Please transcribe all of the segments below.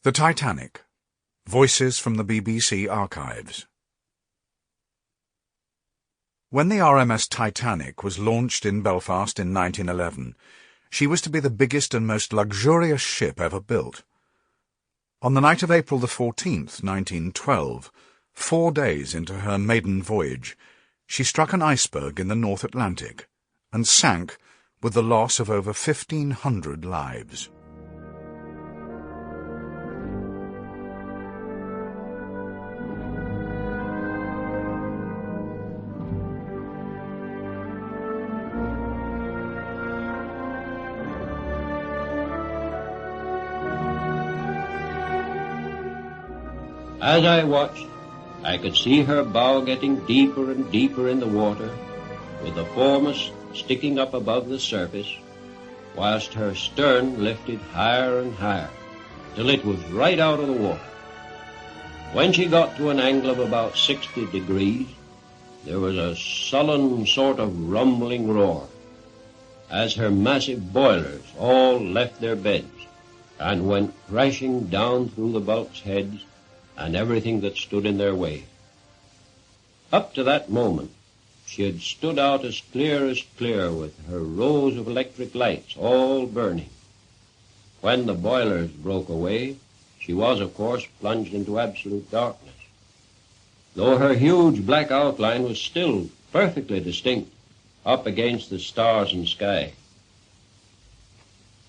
The Titanic. Voices from the BBC Archives. When the RMS Titanic was launched in Belfast in 1911, she was to be the biggest and most luxurious ship ever built. On the night of April the 14th, 1912, 4 days into her maiden voyage, she struck an iceberg in the North Atlantic and sank with the loss of over 1,500 lives. As I watched, I could see her bow getting deeper and deeper in the water, with the foremast sticking up above the surface, whilst her stern lifted higher and higher, till it was right out of the water. When she got to an angle of about 60 degrees, there was a sullen sort of rumbling roar, as her massive boilers all left their beds and went crashing down through the bulkheads and everything that stood in their way. Up to that moment, she had stood out as clear with her rows of electric lights all burning. When the boilers broke away, she was, of course, plunged into absolute darkness, though her huge black outline was still perfectly distinct up against the stars and sky.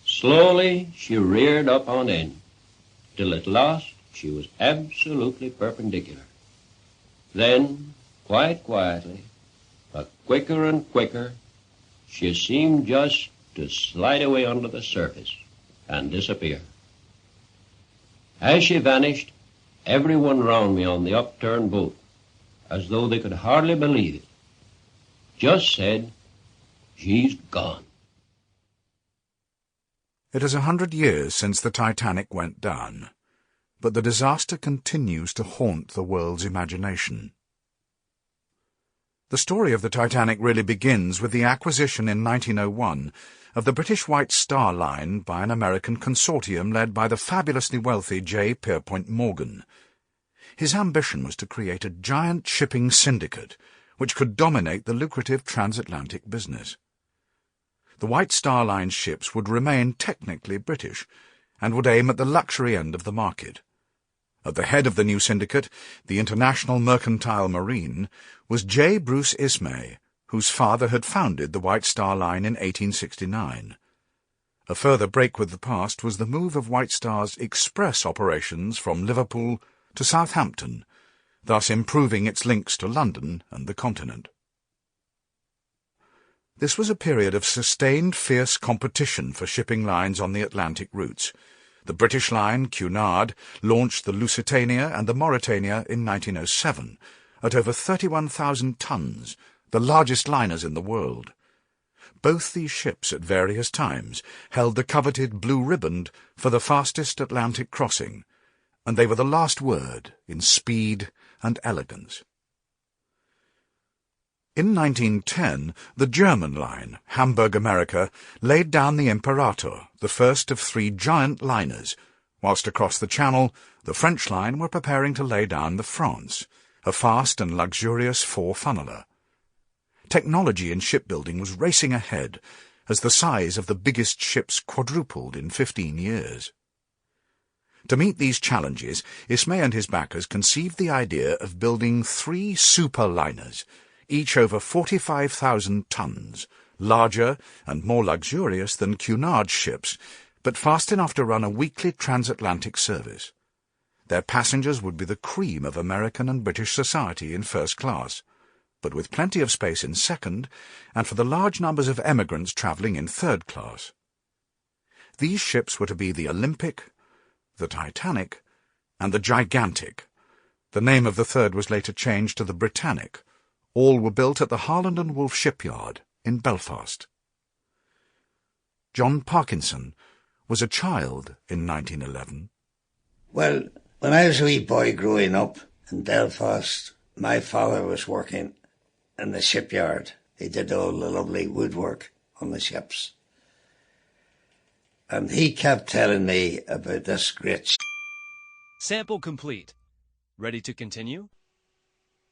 Slowly, she reared up on end, till at last she was absolutely perpendicular. Then, quite quietly, but quicker and quicker, she seemed just to slide away under the surface and disappear. As she vanished, everyone round me on the upturned boat, as though they could hardly believe it, just said, "She's gone." It is 100 years since the Titanic went down, but the disaster continues to haunt the world's imagination. The story of the Titanic really begins with the acquisition in 1901 of the British White Star Line by an American consortium led by the fabulously wealthy J. Pierpont Morgan. His ambition was to create a giant shipping syndicate which could dominate the lucrative transatlantic business. The White Star Line's ships would remain technically British and would aim at the luxury end of the market. At the head of the new syndicate, the International Mercantile Marine, was J. Bruce Ismay, whose father had founded the White Star Line in 1869. A further break with the past was the move of White Star's express operations from Liverpool to Southampton, thus improving its links to London and the continent. This was a period of sustained fierce competition for shipping lines on the Atlantic routes. The British line, Cunard, launched the Lusitania and the Mauretania in 1907 at over 31,000 tons, the largest liners in the world. Both these ships at various times held the coveted blue riband for the fastest Atlantic crossing, and they were the last word in speed and elegance. In 1910, the German line, Hamburg America, laid down the Imperator, the first of 3 giant liners, whilst across the Channel, the French line were preparing to lay down the France, a fast and luxurious 4-funneler. Technology in shipbuilding was racing ahead, as the size of the biggest ships quadrupled in 15 years. To meet these challenges, Ismay and his backers conceived the idea of building 3 superliners, each over 45,000 tons, larger and more luxurious than Cunard's ships, but fast enough to run a weekly transatlantic service. Their passengers would be the cream of American and British society in first class, but with plenty of space in second, and for the large numbers of emigrants travelling in third class. These ships were to be the Olympic, the Titanic, and the Gigantic. The name of the third was later changed to the Britannic. All were built at the Harland and Wolff shipyard in Belfast. John Parkinson was a child in 1911. Well, when I was a wee boy growing up in Belfast, my father was working in the shipyard. He did all the lovely woodwork on the ships. And he kept telling me about this great Sample complete. Ready to continue?